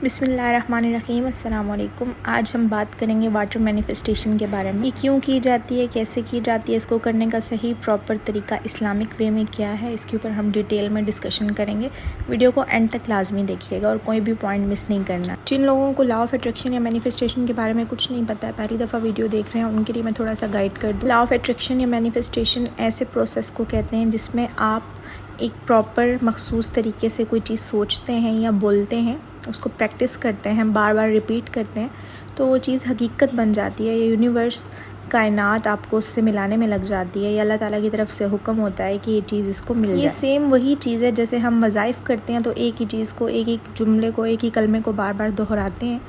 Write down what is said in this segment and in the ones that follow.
बिस्मिल्लाहिर्रहमानिर्रहीम अस्सलाम वालेकुम। आज हम बात करेंगे वाटर मैनिफेस्टेशन के बारे में। ये क्यों की जाती है, कैसे की जाती है, इसको करने का सही प्रॉपर तरीका इस्लामिक वे में क्या है, इसके ऊपर हम डिटेल में डिस्कशन करेंगे। वीडियो को एंड तक लाजमी देखिएगा और कोई भी पॉइंट मिस नहीं करना। जिन लोगों को लॉ ऑफ अट्रैक्शन या मैनिफेस्टेशन के बारे में कुछ नहीं पता है, पहली दफ़ा वीडियो देख रहे हैं, उनके लिए मैं थोड़ा सा गाइड कर दूँ। लॉ ऑफ अट्रैक्शन या मैनिफेस्टेशन ऐसे प्रोसेस को कहते हैं जिसमें आप एक प्रॉपर मखसूस तरीके से कोई चीज़ सोचते हैं या बोलते हैं, उसको प्रैक्टिस करते हैं, बार बार रिपीट करते हैं, तो वो चीज़ हकीकत बन जाती है। ये यूनिवर्स, कायनात आपको उससे मिलाने में लग जाती है। या अल्लाह ताला की तरफ से हुक्म होता है कि ये चीज़ इसको मिल जाए। ये सेम वही चीज़ है जैसे हम वज़ाइफ़ करते हैं, तो एक ही चीज़ को, एक एक जुमले को, एक ही कलमे को बार बार दोहराते हैं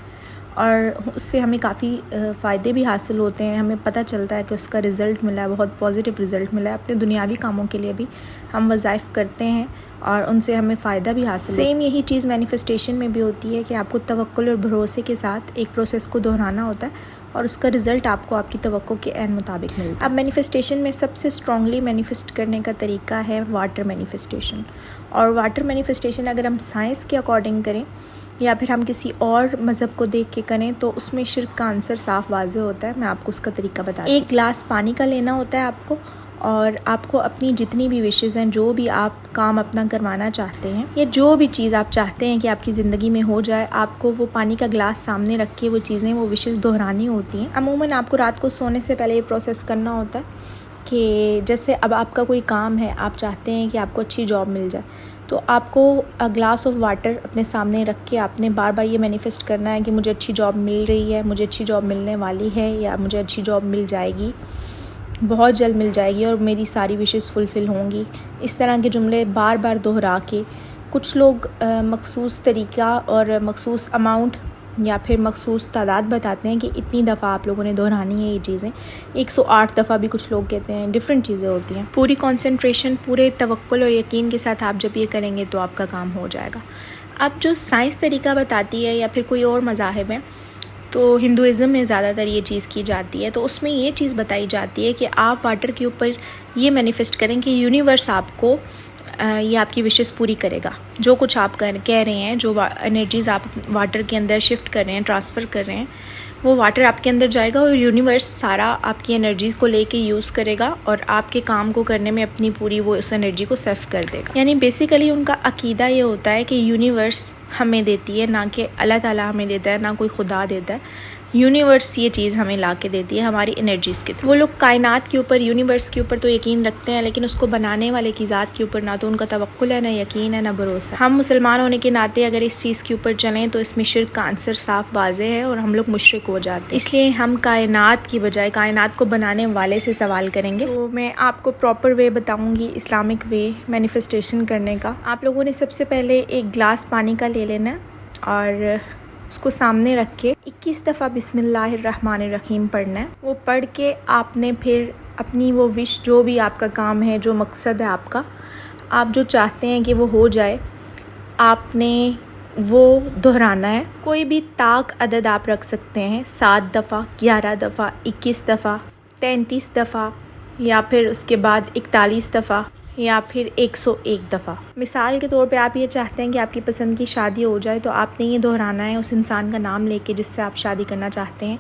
और उससे हमें काफ़ी फ़ायदे भी हासिल होते हैं। हमें पता चलता है कि उसका रिज़ल्ट मिला है, बहुत पॉजिटिव रिज़ल्ट मिला है। अपने दुनियावी कामों के लिए भी हम वज़ाइफ़ करते हैं और उनसे हमें फ़ायदा भी हासिल। सेम यही चीज़ मैनिफेस्टेशन में भी होती है कि आपको तवक्कुल और भरोसे के साथ एक प्रोसेस को दोहराना होता है और उसका रिज़ल्ट आपको आपकी तवक्को के ऐन मुताबिक मिलता है। अब मैनिफेस्टेशन में सबसे स्ट्रॉन्गली मैनिफेस्ट करने का तरीका है वाटर मैनिफेस्टेशन। और वाटर मैनिफेस्टेशन अगर हम साइंस के अकॉर्डिंग करें या फिर हम किसी और मज़हब को देख के करें तो उसमें शिर्क का आंसर साफ वाज़े होता है। मैं आपको उसका तरीका बता दूँ। एक गिलास पानी का लेना होता है आपको, और आपको अपनी जितनी भी विशेज़ हैं, जो भी आप काम अपना करवाना चाहते हैं या जो भी चीज़ आप चाहते हैं कि आपकी ज़िंदगी में हो जाए, आपको वो पानी का गिलास सामने रख के वो चीज़ें, वो विशेज़ दोहरानी होती हैं। अमूमन आपको रात को सोने से पहले ये प्रोसेस करना होता है कि जैसे अब आपका कोई काम है, आप चाहते हैं कि आपको अच्छी जॉब मिल जाए, तो आपको ग्लास ऑफ वाटर अपने सामने रख के आपने बार बार ये मैनिफेस्ट करना है कि मुझे अच्छी जॉब मिल रही है, मुझे अच्छी जॉब मिलने वाली है, या मुझे अच्छी जॉब मिल जाएगी, बहुत जल्द मिल जाएगी और मेरी सारी विशेस फुलफ़िल होंगी। इस तरह के जुमले बार बार दोहरा के कुछ लोग मखसूस तरीका और मखसूस अमाउंट या फिर मखसूस तादाद बताते हैं कि इतनी दफ़ा आप लोगों ने दोहरानी है ये चीज़ें। 108 दफ़ा भी कुछ लोग कहते हैं, डिफरेंट चीज़ें होती हैं। पूरी कंसंट्रेशन, पूरे तवक्कुल और यकीन के साथ आप जब ये करेंगे तो आपका काम हो जाएगा। अब जो साइंस तरीका बताती है या फिर कोई और मज़ाहिब है, तो हिंदुज़म में ज़्यादातर ये चीज़ की जाती है, तो उसमें ये चीज़ बताई जाती है कि आप वाटर के ऊपर ये मैनिफेस्ट करें कि यूनिवर्स आपको ये आपकी विशेस पूरी करेगा। जो कुछ आप कह रहे हैं, जो एनर्जीज़ आप वाटर के अंदर शिफ्ट कर रहे हैं, ट्रांसफ़र कर रहे हैं, वो वाटर आपके अंदर जाएगा और यूनिवर्स सारा आपकी एनर्जी को लेके यूज़ करेगा और आपके काम को करने में अपनी पूरी वो उस एनर्जी को सर्व कर देगा। यानी बेसिकली उनका अकीदा ये होता है कि यूनिवर्स हमें देती है, ना कि अल्लाह ताला हमें देता है, ना कोई खुदा देता है। यूनिवर्स ये चीज़ हमें ला के देती है हमारी एनर्जीज़ के। वो लोग कायनात के ऊपर, यूनिवर्स के ऊपर तो यकीन रखते हैं, लेकिन उसको बनाने वाले की ज़ात के ऊपर ना तो उनका तवक्कुल है, ना यकीन है, ना भरोसा। हम मुसलमान होने के नाते अगर इस चीज़ के ऊपर चलें तो इसमें शिर्क का आंसर साफ वाज़े है और हम लोग मुशरिक हो जाते हैं। इसलिए हम कायनात की बजाय कायनात को बनाने वाले से सवाल करेंगे। तो मैं आपको प्रॉपर वे बताऊँगी, इस्लामिक वे मैनिफेस्टेशन करने का। आप लोगों ने सबसे पहले एक गिलास पानी का ले लेना और उसको सामने रख के 21 दफ़ा बिस्मिल्लाहिर्रहमानिर्रहीम पढ़ना है। वो पढ़ के आपने फिर अपनी वो विश, जो भी आपका काम है, जो मकसद है आपका, आप जो चाहते हैं कि वो हो जाए, आपने वो दोहराना है। कोई भी ताक अदद आप रख सकते हैं, 7 दफ़ा, 11 दफ़ा, 21 दफ़ा, 33 दफ़ा, या फिर उसके बाद 41 दफ़ा, या फिर 101 दफ़ा। मिसाल के तौर पे आप ये चाहते हैं कि आपकी पसंद की शादी हो जाए, तो आपने ये दोहराना है उस इंसान का नाम लेके जिससे आप शादी करना चाहते हैं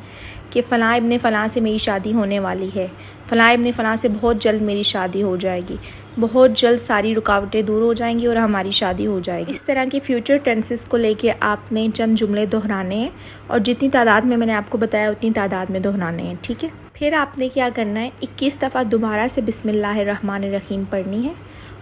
कि फ़लाँ इब्ने फ़लाँ से मेरी शादी होने वाली है, फ़लाँ इब्ने फ़लाँ से बहुत जल्द मेरी शादी हो जाएगी, बहुत जल्द सारी रुकावटें दूर हो जाएंगी और हमारी शादी हो जाएगी। इस तरह के फ्यूचर टेंसेस को लेके आपने चंद जुमले दोहराने हैं और जितनी तादाद में मैंने आपको बताया उतनी तादाद में दोहराने हैं, ठीक है। फिर आपने क्या करना है, 21 दफ़ा दोबारा से बिस्मिल्लाहिर्रहमानिर्रहीम पढ़नी है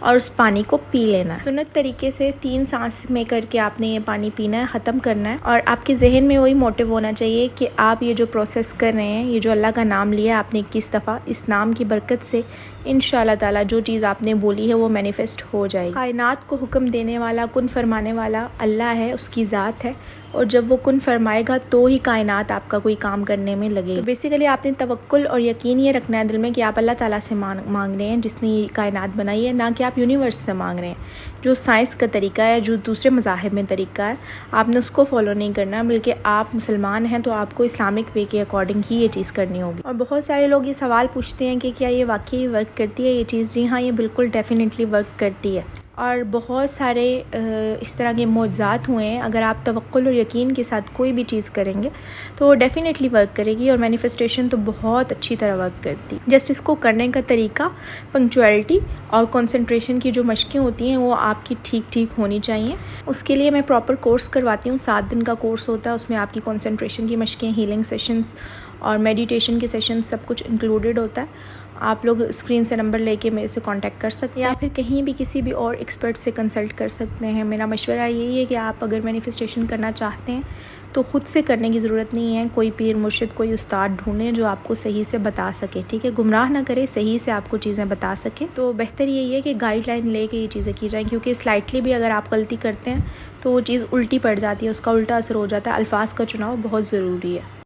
और उस पानी को पी लेना है। सुन्नत तरीके से 3 सांस में करके आपने ये पानी पीना है, ख़त्म करना है। और आपके जहन में वही मोटिव होना चाहिए कि आप ये जो प्रोसेस कर रहे हैं, ये जो अल्लाह का नाम लिया आपने 21 दफ़ा, इस नाम की बरकत से इंशाअल्लाह ताला जो चीज़ आपने बोली है वो मैनिफेस्ट हो जाएगी। कायनात को हुक्म देने वाला, कुन फरमाने वाला अल्लाह है, उसकी ज़ात है, और जब वो कुन फरमाएगा तो ही कायनात आपका कोई काम करने में लगेगी। तो बेसिकली आपने तवक्कुल और यकीन ये रखना है दिल में कि आप अल्लाह ताला से मांग रहे हैं जिसने ये कायनात बनाई है, ना कि आप यूनिवर्स से मांग रहे हैं। जो साइंस का तरीका है, जो दूसरे मज़ाहिब में तरीका है, आपने उसको फॉलो नहीं करना, बल्कि आप मुसलमान हैं तो आपको इस्लामिक वे के अकॉर्डिंग ही ये चीज़ करनी होगी। और बहुत सारे लोग ये सवाल पूछते हैं कि क्या ये वाकई वर्क करती है ये चीज़। जी हाँ, ये बिल्कुल डेफिनेटली वर्क करती है। और बहुत सारे इस तरह के मौज़ात हुए हैं। अगर आप तवक्कुल और यकीन के साथ कोई भी चीज़ करेंगे तो वो डेफ़िनेटली वर्क करेगी और मैनिफेस्टेशन तो बहुत अच्छी तरह वर्क करती है। जस्ट इसको करने का तरीका, पंक्चुअलिटी और कंसंट्रेशन की जो मशक़ें होती हैं वो आपकी ठीक होनी चाहिए। उसके लिए मैं प्रॉपर कोर्स करवाती हूँ, 7 दिन का कोर्स होता है। उसमें आपकी कंसंट्रेशन की मशक़ें, हीलिंग सेशंस और मेडिटेशन के सेशन सब कुछ इंक्लूडेड होता है। आप लोग स्क्रीन से नंबर लेके मेरे से कांटेक्ट कर सकते हैं या फिर कहीं भी किसी भी और एक्सपर्ट से कंसल्ट कर सकते हैं। मेरा मशवरा यही है कि आप अगर मैनिफेस्टेशन करना चाहते हैं तो ख़ुद से करने की ज़रूरत नहीं है। कोई पीर मुर्शिद, कोई उस्ताद ढूंढें जो आपको सही से बता सके, ठीक है। गुमराह ना करे, सही से आपको चीज़ें बता सके। तो बेहतर यही है कि गाइडलाइन लेके ये चीज़ें की जाएँ, क्योंकि स्लाइटली भी अगर आप गलती करते हैं तो वो चीज़ उल्टी पड़ जाती है, उसका उल्टा असर हो जाता है। अल्फाज का चुनाव बहुत ज़रूरी है।